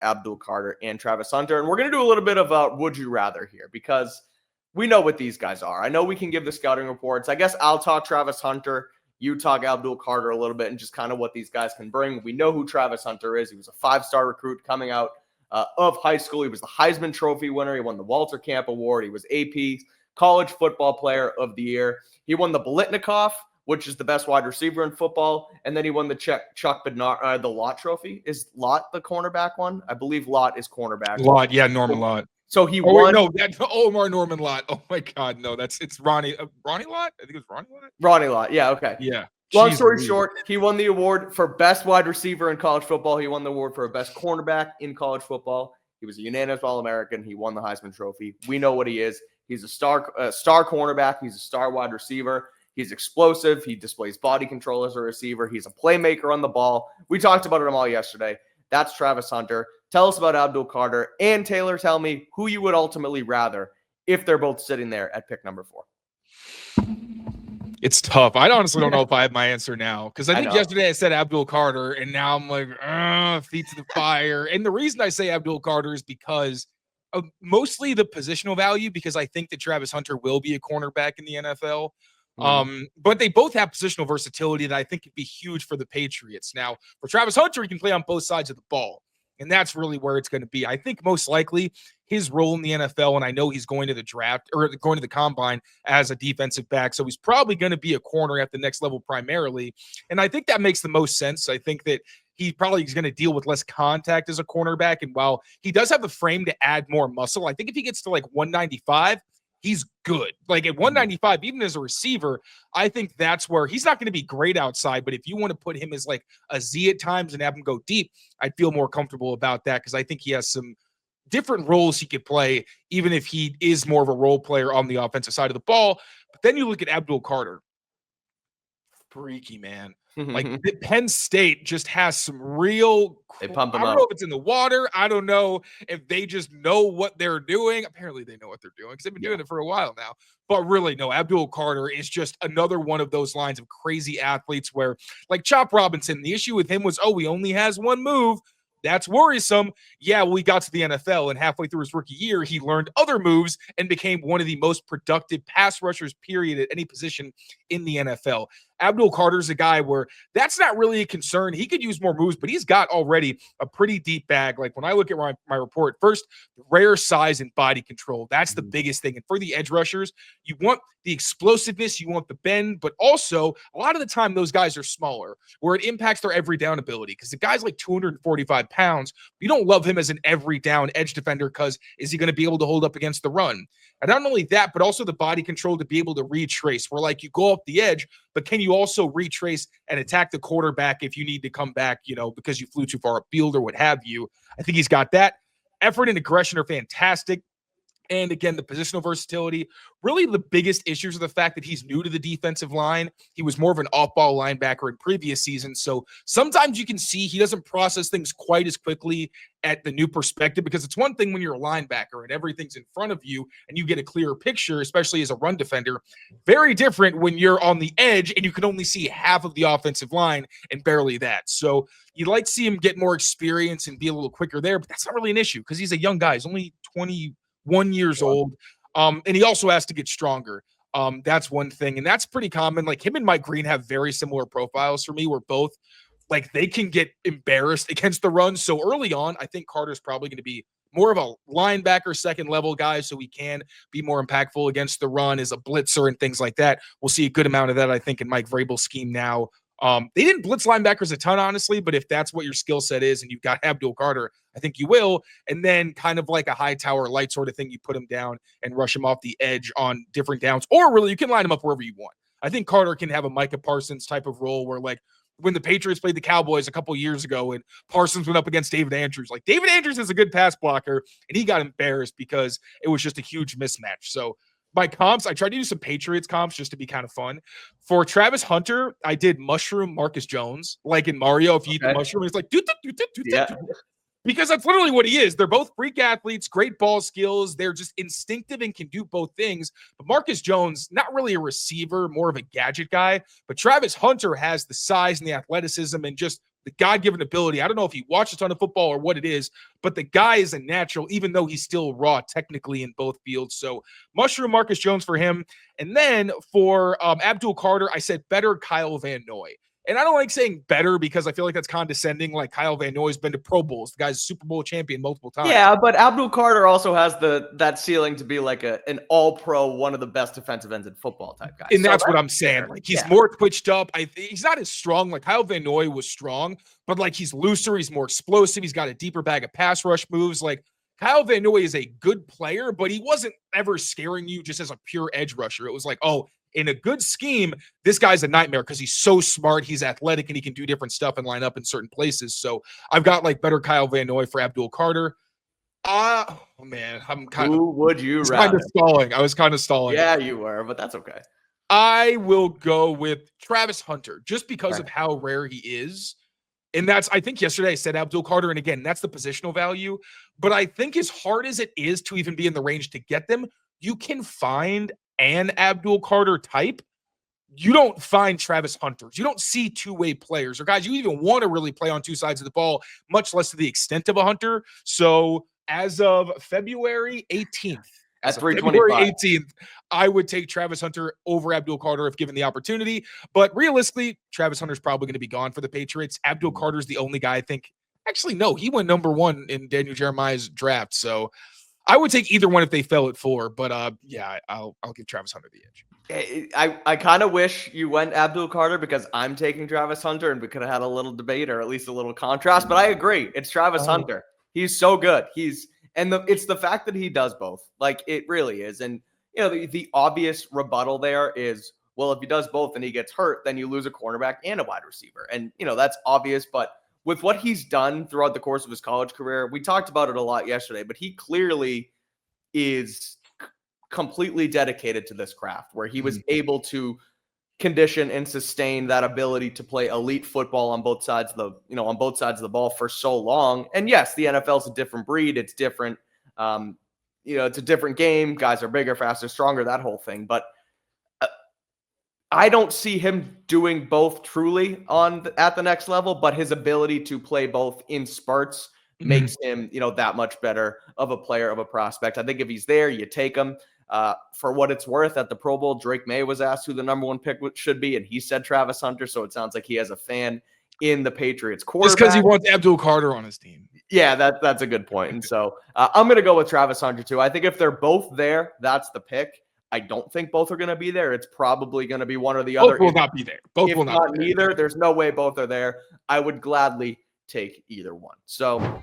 Abdul Carter and Travis Hunter. And we're going to do a little bit of would you rather here because we know what these guys are. I know we can give the scouting reports. I guess I'll talk Travis Hunter. You talk Abdul Carter a little bit and just kind of what these guys can bring. We know who Travis Hunter is. He was a 5-star recruit coming out of high school. He was the Heisman Trophy winner. He won the Walter Camp Award. He was AP College Football Player of the Year. He won the Biletnikoff, which is the best wide receiver in football. And then he won the Chuck Bedard, the Lott Trophy. Is Lott the cornerback one? I believe Lott is cornerback. Lott, yeah, Norman Lott. So he won. No, that's Omar Norman Lott. Oh my God, no, it's Ronnie Lott. I think it's Ronnie Lott. Ronnie Lott, yeah, okay, yeah. Long story short, he won the award for best wide receiver in college football. He won the award for best cornerback in college football. He was a unanimous All-American. He won the Heisman Trophy. We know what he is. He's a star cornerback. He's a star wide receiver. He's explosive. He displays body control as a receiver. He's a playmaker on the ball. We talked about it all yesterday. That's Travis Hunter. Tell us about Abdul Carter. And Taylor, tell me who you would ultimately rather if they're both sitting there at pick number 4. It's tough. I honestly don't know if I have my answer now because I think yesterday I said Abdul Carter, and now I'm like, feet to the fire. And the reason I say Abdul Carter is because of mostly the positional value, because I think that Travis Hunter will be a cornerback in the NFL. But they both have positional versatility that I think could be huge for the Patriots. Now, for Travis Hunter, he can play on both sides of the ball. And that's really where it's going to be. I think most likely his role in the NFL, and I know he's going to the draft or going to the combine as a defensive back, so he's probably going to be a corner at the next level primarily. And I think that makes the most sense. I think that he probably is going to deal with less contact as a cornerback. And while he does have the frame to add more muscle, I think if he gets to like 195, he's good. Like at 195, even as a receiver, I think that's where he's not going to be great outside. But if you want to put him as like a Z at times and have him go deep, I'd feel more comfortable about that because I think he has some different roles he could play, even if he is more of a role player on the offensive side of the ball. But then you look at Abdul Carter. Freaky, man. Like Penn State just has some real. They pump him I don't up. know if it's in the water. I don't know if they just know what they're doing. Apparently, they know what they're doing because they've been doing it for a while now. But really, no, Abdul Carter is just another one of those lines of crazy athletes where, like Chop Robinson, the issue with him was, he only has one move. That's worrisome. Yeah, well, he got to the NFL, and halfway through his rookie year, he learned other moves and became one of the most productive pass rushers, period, at any position in the NFL. Abdul Carter's a guy where that's not really a concern. He could use more moves, but he's got already a pretty deep bag. Like when I look at my report, first, rare size and body control. That's the biggest thing. And for the edge rushers, you want the explosiveness, you want the bend, but also a lot of the time those guys are smaller where it impacts their every down ability because the guy's like 245 pounds. You don't love him as an every down edge defender because is he going to be able to hold up against the run? And not only that, but also the body control to be able to retrace where like you go off the edge, but can you also retrace and attack the quarterback if you need to come back, because you flew too far upfield or what have you? I think he's got that. Effort and aggression are fantastic. And again, the positional versatility, really the biggest issues are the fact that he's new to the defensive line. He was more of an off-ball linebacker in previous seasons. So sometimes you can see he doesn't process things quite as quickly at the new perspective because it's one thing when you're a linebacker and everything's in front of you and you get a clearer picture, especially as a run defender. Very different when you're on the edge and you can only see half of the offensive line and barely that. So you'd like to see him get more experience and be a little quicker there, but that's not really an issue because he's a young guy. He's only 21 years old. And he also has to get stronger. That's one thing. And that's pretty common. Like him and Mike Green have very similar profiles for me where both like they can get embarrassed against the run. So early on, I think Carter's probably going to be more of a linebacker, second level guy. So he can be more impactful against the run as a blitzer and things like that. We'll see a good amount of that, I think, in Mike Vrabel's scheme now. They didn't blitz linebackers a ton, honestly, but if that's what your skill set is and you've got Abdul Carter, I think you will. And then kind of like a high tower light sort of thing, you put him down and rush him off the edge on different downs, or really you can line him up wherever you want. I think Carter can have a Micah Parsons type of role where like when the Patriots played the Cowboys a couple years ago and Parsons went up against David Andrews, like David Andrews is a good pass blocker and he got embarrassed because it was just a huge mismatch. So by comps, I tried to do some Patriots comps just to be kind of fun. For Travis Hunter, I did mushroom Marcus Jones, like in Mario. If you eat the mushroom, it's like, because that's literally what he is. They're both freak athletes, great ball skills. They're just instinctive and can do both things. But Marcus Jones, not really a receiver, more of a gadget guy. But Travis Hunter has the size and the athleticism and just the God-given ability. I don't know if he watched a ton of football or what it is, but the guy is a natural, even though he's still raw technically in both fields. So mushroom Marcus Jones for him. And then for Abdul Carter, I said better Kyle Van Noy. And I don't like saying better because I feel like that's condescending. Like Kyle Van Noy's been to Pro Bowls. The guy's a Super Bowl champion multiple times. Yeah, but Abdul Carter also has that ceiling to be like an all-pro, one of the best defensive ends in football type guy. And that's what I'm saying. Like he's more twitched up. He's not as strong. Like Kyle Van Noy was strong, but like he's looser. He's more explosive. He's got a deeper bag of pass rush moves. Like Kyle Van Noy is a good player, but he wasn't ever scaring you just as a pure edge rusher. It was like, oh, in a good scheme, this guy's a nightmare because he's so smart, he's athletic, and he can do different stuff and line up in certain places. So I've got like better Kyle Van Noy for Abdul Carter. Oh man, I'm kind of. Who would you rather? Kind of stalling. I was kind of stalling. Yeah, you were, but that's okay. I will go with Travis Hunter just because of how rare he is. And that's, I think yesterday I said Abdul Carter, and again, that's the positional value. But I think as hard as it is to even be in the range to get them, you can find an Abdul Carter type. You don't find Travis Hunters. You don't see two-way players or guys you even want to really play on two sides of the ball, much less to the extent of a Hunter. So as of February 18th, at February 18th, I would take Travis Hunter over Abdul Carter if given the opportunity. But realistically, Travis Hunter's probably going to be gone for the Patriots. Abdul Carter's the only guy I think. Actually, no, he went number 1 in Daniel Jeremiah's draft. So I would take either one if they fell at 4, but yeah, I'll give Travis Hunter the edge. I kind of wish you went Abdul Carter because I'm taking Travis Hunter and we could have had a little debate or at least a little contrast, but I agree. It's Travis Hunter. He's so good. It's the fact that he does both. Like it really is. And you know, the obvious rebuttal there is, well, if he does both and he gets hurt, then you lose a cornerback and a wide receiver. And you know, that's obvious, but with what he's done throughout the course of his college career, we talked about it a lot yesterday, but he clearly is completely dedicated to this craft where he was able to condition and sustain that ability to play elite football on both sides of the ball for so long. And yes, the NFL is a different breed. It's different. It's a different game. Guys are bigger, faster, stronger, that whole thing. But I don't see him doing both truly at the next level, but his ability to play both in spurts makes him, that much better of a player, of a prospect. I think if he's there, you take him. For what it's worth, at the Pro Bowl, Drake May was asked who the number 1 pick should be, and he said Travis Hunter. So it sounds like he has a fan in the Patriots quarterback. Just because he wants Abdul Carter on his team. Yeah, that's a good point. And so I'm going to go with Travis Hunter too. I think if they're both there, that's the pick. I don't think both are going to be there. It's probably going to be one or the other. Both will not be there. Both will not be there. Neither. There's no way both are there. I would gladly take either one. So